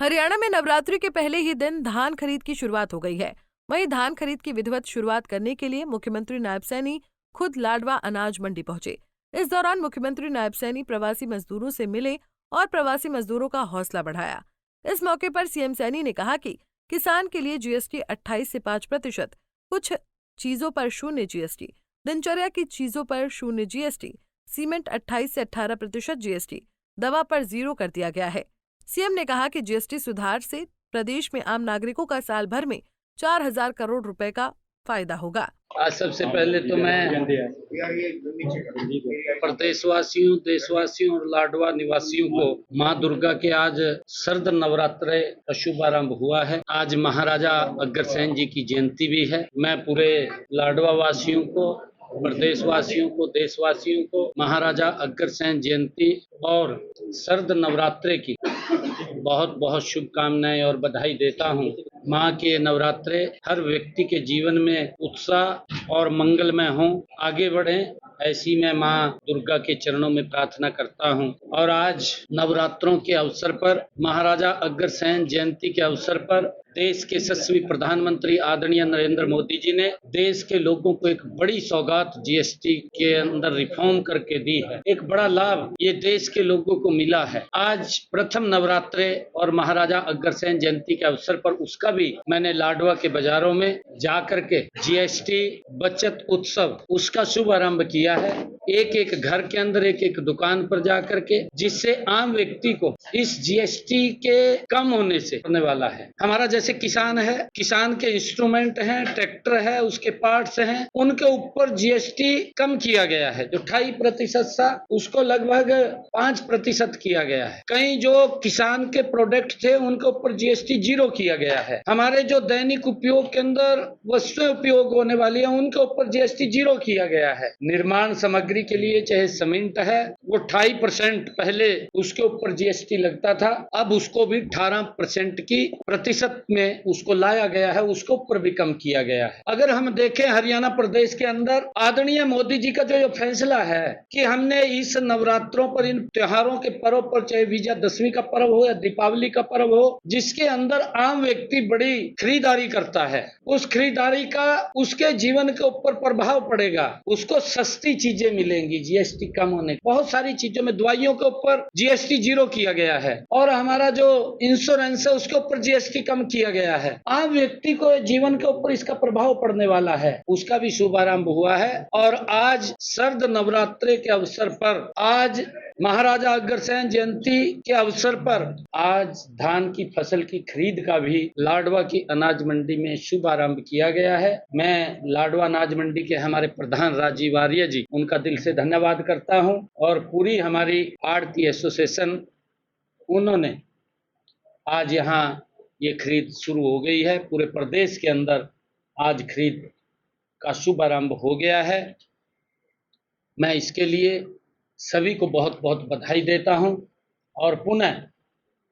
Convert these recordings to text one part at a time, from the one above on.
हरियाणा में नवरात्रि के पहले ही दिन धान खरीद की शुरुआत हो गई है। वहीं धान खरीद की विधिवत शुरुआत करने के लिए मुख्यमंत्री नायब सैनी खुद लाडवा अनाज मंडी पहुंचे। इस दौरान मुख्यमंत्री नायब सैनी प्रवासी मजदूरों से मिले और प्रवासी मजदूरों का हौसला बढ़ाया। इस मौके पर सीएम सैनी ने कहा कि किसान के लिए जीएसटी 28 से 5%, कुछ चीजों पर 0 जीएसटी, दिनचर्या की चीजों पर 0 जीएसटी, सीमेंट 28 से 18% जीएसटी, दवा पर 0 कर दिया गया है। सीएम ने कहा कि जीएसटी सुधार से प्रदेश में आम नागरिकों का साल भर में 4000 करोड़ रुपए का फायदा होगा। आज सबसे पहले तो मैं प्रदेशवासियों, देशवासियों और लाडवा निवासियों को मां दुर्गा के आज शरद नवरात्रे का शुभारंभ हुआ है। आज महाराजा अग्रसेन जी की जयंती भी है। मैं पूरे लाडवा वासियों को, प्रदेशवासियों को, देशवासियों को महाराजा अग्रसेन जयंती और शरद नवरात्रे की बहुत बहुत शुभकामनाएं और बधाई देता हूं। मां के नवरात्रे हर व्यक्ति के जीवन में उत्साह और मंगलमय हों, आगे बढ़ें, ऐसी मैं मां दुर्गा के चरणों में प्रार्थना करता हूं। और आज नवरात्रों के अवसर पर, महाराजा अग्रसेन जयंती के अवसर पर देश के यशस्वी प्रधानमंत्री आदरणीय नरेंद्र मोदी जी ने देश के लोगों को एक बड़ी सौगात जीएसटी के अंदर रिफॉर्म करके दी है। एक बड़ा लाभ ये देश के लोगों को मिला है। आज प्रथम नवरात्रे और महाराजा अग्रसेन जयंती के अवसर पर उसका भी मैंने लाडवा के बाजारों में जा करके जीएसटी बचत उत्सव उसका शुभारंभ किया है। एक एक घर के अंदर, एक एक दुकान पर जा करके, जिससे आम व्यक्ति को इस जीएसटी के कम होने से होने वाला है। हमारा जैसे किसान है, किसान के इंस्ट्रूमेंट हैं, ट्रैक्टर है, उसके पार्ट्स हैं, उनके ऊपर जीएसटी कम किया गया है। जो 28% था उसको लगभग 5% किया गया है। कई जो किसान के प्रोडक्ट थे उनके ऊपर जीएसटी 0 किया गया है। हमारे जो दैनिक उपयोग के अंदर वस्तुएं उपयोग होने वाली है उनके ऊपर जीएसटी 0 किया गया है। निर्माण सामग्री के लिए चाहे सीमेंट है, वो 28% पहले उसके ऊपर जीएसटी लगता था, अब उसको भी 18% की प्रतिशत में उसको लाया गया है, उसको ऊपर भी कम किया गया है। अगर हम देखें हरियाणा प्रदेश के अंदर आदरणीय मोदी जी का जो फैसला है कि हमने इस नवरात्रों पर, इन त्योहारों के पर्व पर, चाहे विजयादशमी का पर्व हो या दीपावली का पर्व हो, जिसके अंदर आम व्यक्ति बड़ी खरीदारी करता है, उस खरीदारी का उसके जीवन के ऊपर प्रभाव पड़ेगा। उसको सस्ती चीजें मिलेंगी जीएसटी कम होने। बहुत सारी चीजों में, दवाइयों के ऊपर जीएसटी 0 किया गया है और हमारा जो इंश्योरेंस है उसके ऊपर जीएसटी कम किया गया है। आम व्यक्ति को जीवन के ऊपर इसका प्रभाव पड़ने वाला है, उसका भी शुभारंभ हुआ है। और आज शरद नवरात्रे के अवसर पर, आज महाराजा अग्रसेन जयंती के अवसर पर, आज धान की फसल की खरीद का भी लाडवा की अनाज मंडी में शुभारंभ किया गया है। मैं लाडवा अनाज मंडी के हमारे प्रधान राजीव आर्य जी, उनका दिल से धन्यवाद करता हूं और पूरी हमारी आढ़ती एसोसिएशन, उन्होंने आज यहाँ ये खरीद शुरू हो गई है। पूरे प्रदेश के अंदर आज खरीद का शुभारंभ हो गया है। मैं इसके लिए सभी को बहुत बहुत बधाई देता हूं और पुनः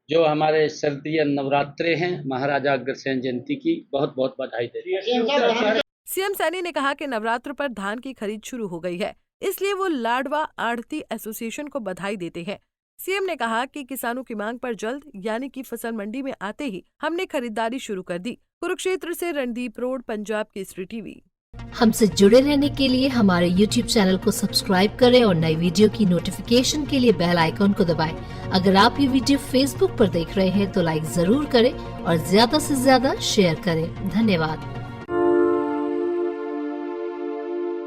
जो हमारे शरदीय नवरात्रे हैं महाराजा अग्रसेन जयंती की बहुत बहुत बधाई देता हूं। सीएम सैनी ने कहा कि नवरात्र पर धान की खरीद शुरू हो गई है, इसलिए वो लाडवा आढ़ती एसोसिएशन को बधाई देते हैं। सीएम ने कहा कि किसानों की मांग पर जल्द यानी कि फसल मंडी में आते ही हमने खरीदारी शुरू कर दी। कुरुक्षेत्र से रणदीप रोड, पंजाब केसरी टीवी। हमसे जुड़े रहने के लिए हमारे YouTube चैनल को सब्सक्राइब करें और नई वीडियो की नोटिफिकेशन के लिए बेल आइकॉन को दबाएं। अगर आप ये वीडियो Facebook पर देख रहे हैं तो लाइक जरूर करें और ज्यादा से ज्यादा शेयर करें। धन्यवाद।